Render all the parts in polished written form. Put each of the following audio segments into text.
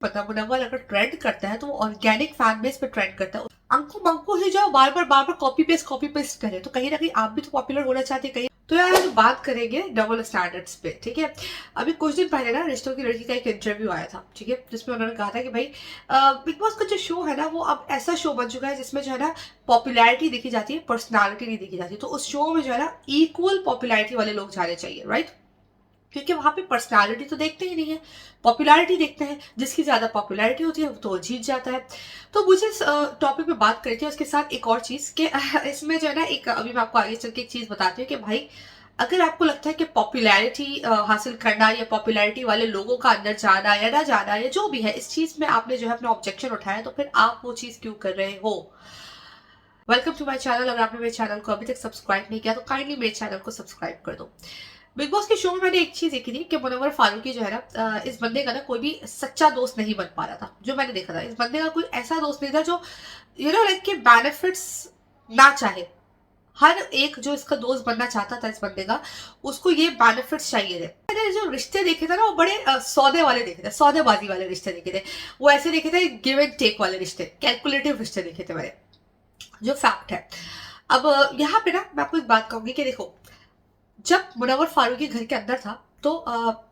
पता मुनव्वर अगर ट्रेंड करता है तो वो ऑर्गेनिक फैन बेस पे ट्रेंड करता है। अंकु मंकु ही जाओ बार बार कॉपी पेस्ट करे तो कहीं ना कहीं आप भी तो पॉपुलर होना चाहते हैं कहीं। तो यार हम बात करेंगे डबल स्टैंडर्ड्स पे, ठीक है। अभी कुछ दिन पहले ना रिश्तों की लड़की का एक इंटरव्यू आया था, ठीक है, जिसमें उन्होंने कहा था कि भाई बिग बॉस का जो शो है ना वो अब ऐसा शो बन चुका है जिसमें जो है ना पॉपुलैरिटी देखी जाती है, पर्सनालिटी नहीं देखी जाती। तो उस शो में जो है ना इक्वल पॉपुलैरिटी वाले लोग जाने चाहिए, राइट। क्योंकि वहां पे पर्सनालिटी तो देखते ही नहीं है, पॉपुलैरिटी देखते हैं। जिसकी ज्यादा पॉपुलैरिटी होती है तो वो जीत जाता है। तो मुझे इस टॉपिक पे बात करी थी, उसके साथ एक और चीज कि इसमें जो है ना एक अभी मैं आपको आगे चल के एक चीज बताती हूँ कि भाई अगर आपको लगता है कि पॉपुलैरिटी हासिल करना या पॉपुलैरिटी वाले लोगों का अंदर जाना या ना जाना या जो भी है, इस चीज में आपने जो है अपना ऑब्जेक्शन उठाया, तो फिर आप वो चीज क्यों कर रहे हो। Welcome to my channel. अगर आपने मेरे चैनल को अभी तक सब्सक्राइब नहीं किया तो काइंडली मेरे चैनल को सब्सक्राइब कर दो। बिग बॉस के शो में मैंने एक चीज देखी थी कि मुनव्वर फारूकी जो है ना इस बंदे का ना कोई भी सच्चा दोस्त नहीं बन पा रहा था। जो मैंने देखा था, इस बंदे का कोई ऐसा दोस्त नहीं था जो लाइक के बेनिफिट्स ना चाहे। हर एक जो इसका दोस्त बनना चाहता था इस बंदे का, उसको ये बेनिफिट्स चाहिए थे। मैंने जो रिश्ते देखे थे ना वो बड़े सौदे वाले देखे थे, सौदेबाजी वाले रिश्ते देखे थे। वो ऐसे देखे थे गिव एंड टेक वाले रिश्ते, कैलकुलेटिव रिश्ते देखे थे मैंने, जो फैक्ट है। अब यहाँ पे ना मैं आपको एक बात कहूंगी कि देखो, जब मुनव्वर फारूकी घर के अंदर था तो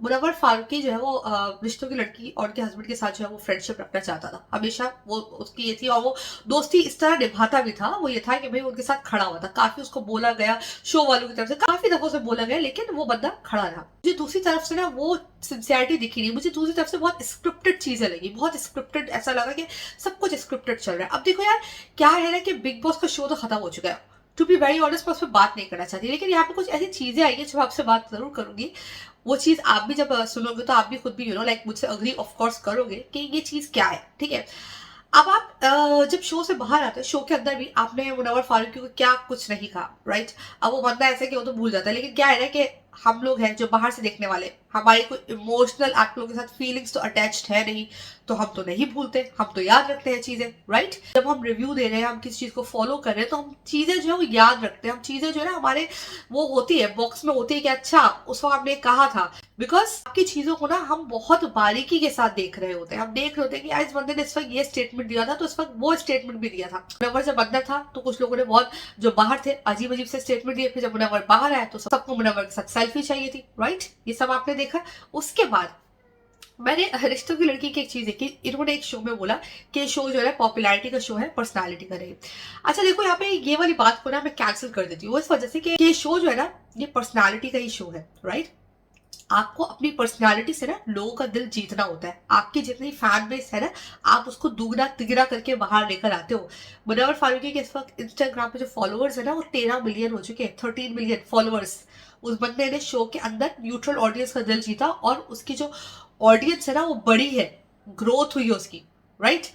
मुनव्वर फारूकी जो है वो रिश्तों की लड़की और उनके हस्बैंड के साथ जो है वो फ्रेंडशिप रखना चाहता था हमेशा। वो उसकी ये थी और वो दोस्ती इस तरह निभाता भी था। वो ये था कि भाई उनके साथ खड़ा हुआ था। काफी उसको बोला गया शो वालों की तरफ से, काफी दफों से बोला गया, लेकिन वो बंदा खड़ा रहा। मुझे दूसरी तरफ से ना वो सिंसियरिटी दिखी नहीं। मुझे दूसरी तरफ से बहुत स्क्रिप्टेड चीजें लगी, बहुत स्क्रिप्टेड, ऐसा लगा कि सब कुछ स्क्रिप्टेड चल रहा है। अब देखो यार, क्या है ना कि बिग बॉस का शो तो खत्म हो चुका है। टू बी वेरी ऑनेस्ट मैं उस पर बात नहीं करना चाहती, लेकिन यहाँ पे कुछ ऐसी चीजें आई है जो आपसे बात जरूर करूंगी। वो चीज आप भी जब सुनोगे तो आप भी खुद भी लाइक मुझसे अग्री ऑफ कोर्स करोगे कि ये चीज क्या है, ठीक है। अब आप जब शो से बाहर आते हैं, शो के अंदर भी आपने मुनव्वर फारूकी को क्या कुछ नहीं कहा, राइट। अब वो बंदा ऐसे कि वो तो भूल जाता है, लेकिन क्या है ना कि हम लोग हैं जो बाहर से देखने वाले, हमारी कोई इमोशनल आप लोगों के साथ फीलिंग्स तो अटैच्ड है नहीं, तो हम तो नहीं भूलते, हम तो याद रखते हैं चीजें, राइट। जब हम रिव्यू दे रहे हैं, हम किसी चीज को फॉलो कर रहे हैं, तो हम चीजें जो है वो याद रखते हैं। हम चीजें जो है ना हमारे वो होती है बॉक्स में होती है कि अच्छा उस वक्त आपने कहा था। बिकॉज आपकी चीजों को ना हम बहुत बारीकी के साथ देख रहे होते हैं। हम देख रहे होते हैं कि इस बंदे ने इस वक्त ये स्टेटमेंट दिया था तो इस वक्त वो स्टेटमेंट भी दिया था। मुनव्वर जब अंदर था तो कुछ लोगों ने बहुत, जो बाहर थे, अजीब अजीब से स्टेटमेंट दिए। फिर जब मुनव्वर बाहर आया तो सबको मुनव्वर के साथ सेल्फी चाहिए थी, राइट। ये सब आपने देखा। उसके बाद मैंने रिश्तों की लड़की की एक चीज देखी। इन्होंने एक शो में बोला कि शो जो है पॉपुलैरिटी का शो है, पर्सनालिटी का नहीं। अच्छा देखो, यहाँ पे ये वाली बात को ना मैं कैंसिल कर देती हूँ इस वजह से कि ये शो जो है ना ये पर्सनालिटी का ही शो है, राइट। आपको अपनी पर्सनालिटी से ना लोगों का दिल जीतना होता है। आपकी जितनी फैन बेस है ना, आप उसको दुगना तिगना करके बाहर लेकर आते हो। मुनव्वर फारूकी के इस वक्त इंस्टाग्राम पे जो फॉलोअर्स है ना वो 13 मिलियन हो चुके हैं, 13 मिलियन फॉलोअर्स। उस बंदे ने शो के अंदर न्यूट्रल ऑडियंस का दिल जीता और उसकी जो ऑडियंस है ना वो बड़ी है, ग्रोथ हुई है उसकी, राइट।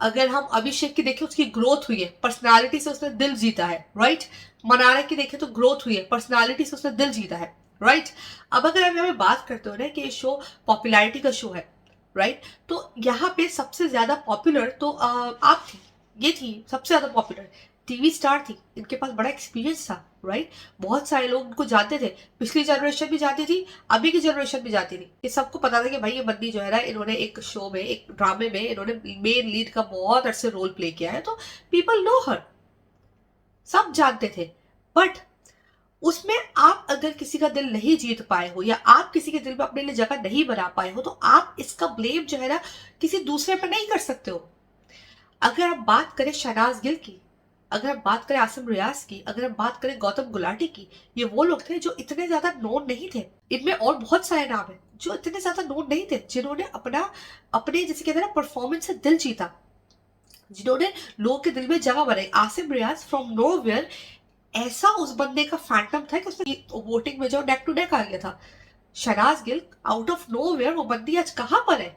अगर हम अभिषेक की देखें, उसकी ग्रोथ हुई है, पर्सनालिटी से उसने दिल जीता है, राइट। मनारा की देखें तो ग्रोथ हुई है, पर्सनालिटी से उसने दिल जीता है, राइट। अब अगर हम यहाँ पे बात करते हो ना कि ये शो पॉपुलैरिटी का शो है, राइट, तो यहाँ पे सबसे ज्यादा पॉपुलर तो आप थी, ये थी सबसे ज्यादा पॉपुलर टीवी स्टार थी। इनके पास बड़ा एक्सपीरियंस था, राइट। बहुत सारे लोग इनको जानते थे। पिछली जनरेशन भी जानती थी, अभी की जनरेशन भी जानती थी। ये सबको पता था कि भाई ये बंदी जो है ना, इन्होंने एक शो में, एक ड्रामे में इन्होंने मेन लीड का बहुत अच्छे रोल प्ले किया है, तो पीपल नो हर, सब जानते थे। बट उसमें आप अगर किसी का दिल नहीं जीत पाए हो या आप किसी के दिल में अपने लिए जगह नहीं बना पाए हो, तो आप इसका ब्लेम जो है ना किसी दूसरे पर नहीं कर सकते हो। अगर आप बात करें शहनाज गिल की, अगर हम बात करें आसिम रियाज की, अगर हम बात करें गौतम गुलाटी की, ये वो लोग थे जो इतने ज्यादा नोन नहीं थे। इनमें और बहुत सारे नाम है जो इतने ज्यादा नोन नहीं थे, जिन्होंने अपने जैसे कहते हैं ना परफॉर्मेंस से दिल जीता, जिन्होंने लोगों के दिल में जगह बनाई। आसिम रियाज फ्रॉम नोवेयर, ऐसा उस बंदे का फैंटम था कि उसने वोटिंग में जो नेक टू नेक आ गया था। Shehnaaz Gill out of nowhere, वो बंदी आज कहां पर है।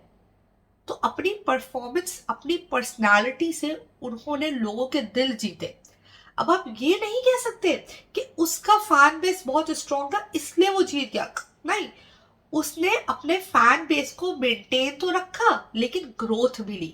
तो अपनी परफॉर्मेंस, अपनी पर्सनालिटी से उन्होंने लोगों के दिल जीते। अब आप ये नहीं कह सकते कि उसका फैन बेस बहुत स्ट्रॉन्ग था इसलिए वो जीत गया, नहीं। उसने अपने फैन बेस को मेंटेन तो रखा, लेकिन ग्रोथ भी ली।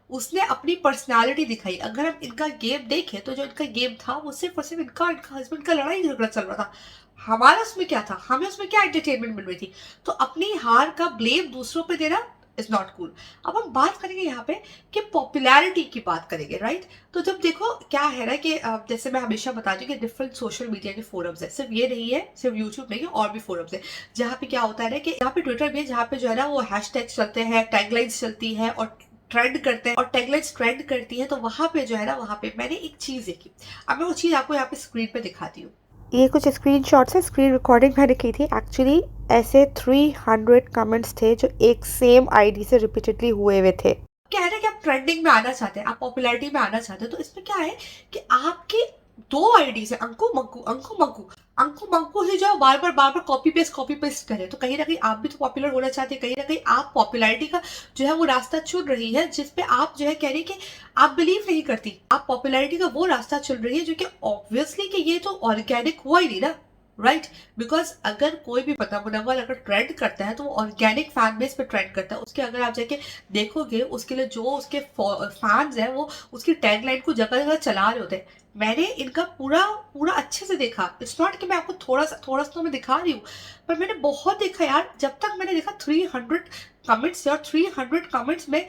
उसने अपनी पर्सनालिटी दिखाई। अगर हम इनका गेम देखें तो जो इनका गेम था वो सिर्फ और सिर्फ इनका हस्बैंड का लड़ाई झगड़ा चल रहा था। हमारा उसमें क्या था, हमें उसमें क्या एंटरटेनमेंट मिल रही थी। तो अपनी हार का ब्लेम दूसरों पे देना इज नॉट कूल। अब हम बात करेंगे यहाँ पे कि पॉपुलैरिटी की बात करेंगे, राइट। तो जब देखो क्या है ना कि जैसे मैं हमेशा बताती हूँ कि डिफरेंट सोशल मीडिया के फोरम्स है, सिर्फ ये नहीं है, सिर्फ यूट्यूब नहीं है, और भी फोरम्स है जहाँ पे क्या होता है ना कि यहाँ पे ट्विटर भी है, जहाँ पे जो है ना वो हैशटैग्स चलते हैं, टैगलाइंस चलती है और ट्रेंड करते हैं, और टैगलाइंस ट्रेंड करती है। तो वहां पे जो है ना, वहां पे मैंने एक चीज देखी। अब मैं वो चीज आपको यहाँ पे स्क्रीन पे दिखाती हूँ। ये कुछ स्क्रीनशॉट्स है, स्क्रीन रिकॉर्डिंग मैंने की थी एक्चुअली। ऐसे 300 कमेंट्स थे जो एक सेम आईडी से रिपीटेडली हुए थे। क्या है ना कि आप ट्रेंडिंग में आना चाहते हैं, आप पॉपुलैरिटी में आना चाहते हैं, तो इसमें क्या है कि आपके दो आईडी है, अंकु मंकू, अंकु मंकू, अंकु मंकू ही जो बार बार कॉपी पेस्ट करे। तो कहीं ना कहीं आप भी तो पॉपुलर होना चाहते हैं, कहीं ना कहीं आप पॉपुलैरिटी का जो है वो रास्ता चुन रही है, जिसपे आप जो है कह रही है कि आप बिलीव नहीं करती, आप पॉपुलैरिटी का वो रास्ता चुन रही है जो कि ऑब्वियसली कि ये तो ऑर्गेनिक हुआ ही नहीं ना, राइट। बिकॉज अगर कोई भी पता मुनव्वर अगर ट्रेंड करता है तो वो ऑर्गेनिक फैन बेस पे ट्रेंड करता है। उसके अगर आप जाके देखोगे, उसके लिए जो उसके फैंस हैं वो उसकी टैगलाइन को जगह जगह चला रहे होते हैं। मैंने इनका पूरा पूरा अच्छे से देखा। इट्स नॉट कि मैं आपको थोड़ा सा तो मैं दिखा रही हूँ, पर मैंने बहुत देखा यार। जब तक मैंने देखा 300 कमेंट्स, और 300 कमेंट्स में,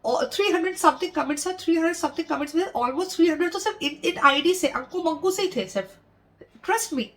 और 300 समथिंग कमेंट्स है, 300 समथिंग कमेंट्स में ऑलमोस्ट 300 तो सिर्फ इन आईडी से, अंकु मंकू से ही थे सिर्फ। Trust me.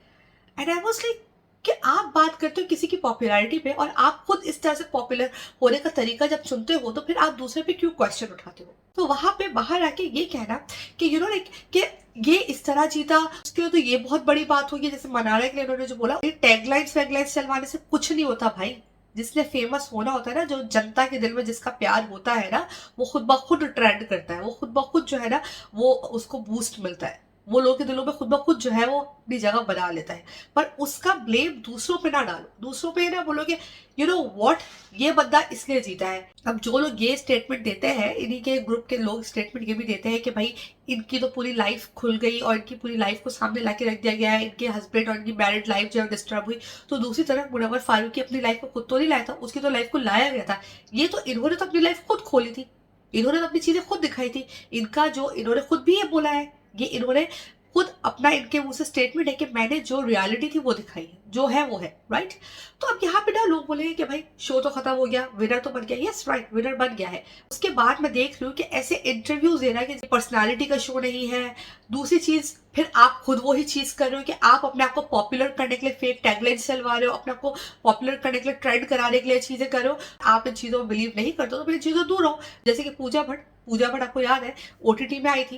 And I was like कि आप बात करते हो किसी की पॉपुलैरिटी पे, और आप खुद इस तरह से पॉपुलर होने का तरीका जब चुनते हो, तो फिर आप दूसरे पे क्यों क्वेश्चन उठाते हो। तो वहां पे बाहर आके ये कहना कि यू नो लाइक कि ये इस तरह जीता, उसके लिए तो ये बहुत बड़ी बात होगी। जैसे मनारा के लिए उन्होंने जो बोला, ये टैगलाइंस वैगलाइंस चलवाने से कुछ नहीं होता भाई। जिसने फेमस होना होता है ना, जो जनता के दिल में जिसका प्यार होता है ना, वो खुद ब खुद ट्रेंड करता है, वो खुद ब खुद जो है ना वो उसको बूस्ट मिलता है, वो लोगों के दिलों में खुद ब खुद जो है वो अपनी जगह बना लेता है। पर उसका ब्लेम दूसरों पे ना डालो, दूसरों पे ना बोलो कि यू नो व्हाट, ये बंदा इसलिए जीता है। अब जो लोग ये स्टेटमेंट देते हैं, इन्हीं के ग्रुप के लोग स्टेटमेंट ये भी देते हैं कि भाई इनकी तो पूरी लाइफ खुल गई और इनकी पूरी लाइफ को सामने लाके रख दिया गया है, इनके हस्बैंड और इनकी मैरिड लाइफ जो है डिस्टर्ब हुई। तो दूसरी तरफ मुनव्वर फारूकी अपनी लाइफ को खुद तो नहीं लाया था, उसकी तो लाइफ को लाया गया था। ये तो इन्होंने तो अपनी लाइफ खुद खोली थी, इन्होंने तो अपनी चीजें खुद दिखाई थी। इनका जो इन्होंने खुद भी ये बोला है, ये इन्होंने खुद अपना इनके मुंह से स्टेटमेंट है कि मैंने जो रियलिटी थी वो दिखाई है, जो है वो है, राइट। तो अब यहाँ पे ना लोग बोलेंगे कि भाई शो तो खत्म हो गया, विनर तो बन गया। यस राइट, विनर बन गया है। उसके बाद मैं देख रही हूँ कि ऐसे इंटरव्यूज दे रहा है कि पर्सनालिटी का शो नहीं है। दूसरी चीज, फिर आप खुद वो ही चीज कर रहे हो कि आप अपने आप को पॉपुलर करने के लिए फेक टैगलाइन चलवा रहे हो, अपने आप को पॉपुलर करने के लिए ट्रेंड कराने के लिए चीजें कर रहे हो। आप इन चीजों में बिलीव नहीं करते हो तो फिर चीजों दूर रहो। जैसे कि पूजा भट्ट आपको याद है ओटीटी में आई थी।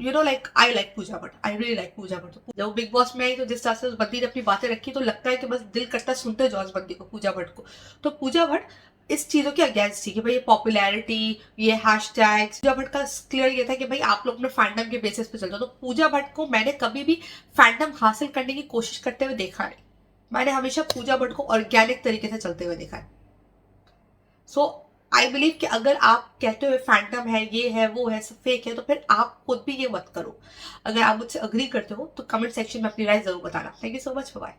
You know like I like Pooja Bhatt, I really like Pooja Bhatt. जब वो बिग बॉस में आई तो जिस तरह से उस बंदी ने अपनी बातें रखी, तो लगता है कि बस दिल करता है सुनते जाओ उस बंदी को, पूजा भट्ट को। तो पूजा भट्ट इस चीजों के अगेंस्ट थी कि भाई ये पॉपुलैरिटी, ये हैशटैग्स। पूजा भट्ट का क्लियर ये था कि भाई आप लोग अपने फैंडम के बेसिस पे चलते हो। तो पूजा भट्ट को मैंने कभी भी फैंडम हासिल करने की कोशिश करते हुए देखा नहीं। मैंने हमेशा पूजा भट्ट को ऑर्गेनिक तरीके से चलते हुए देखा है। सो आई बिलीव कि अगर आप कहते हो फैंटम है, ये है, वो है, सब फेक है, तो फिर आप खुद भी ये मत करो। अगर आप मुझसे अग्री करते हो तो कमेंट सेक्शन में अपनी राय जरूर बताना। Thank you so much, bye.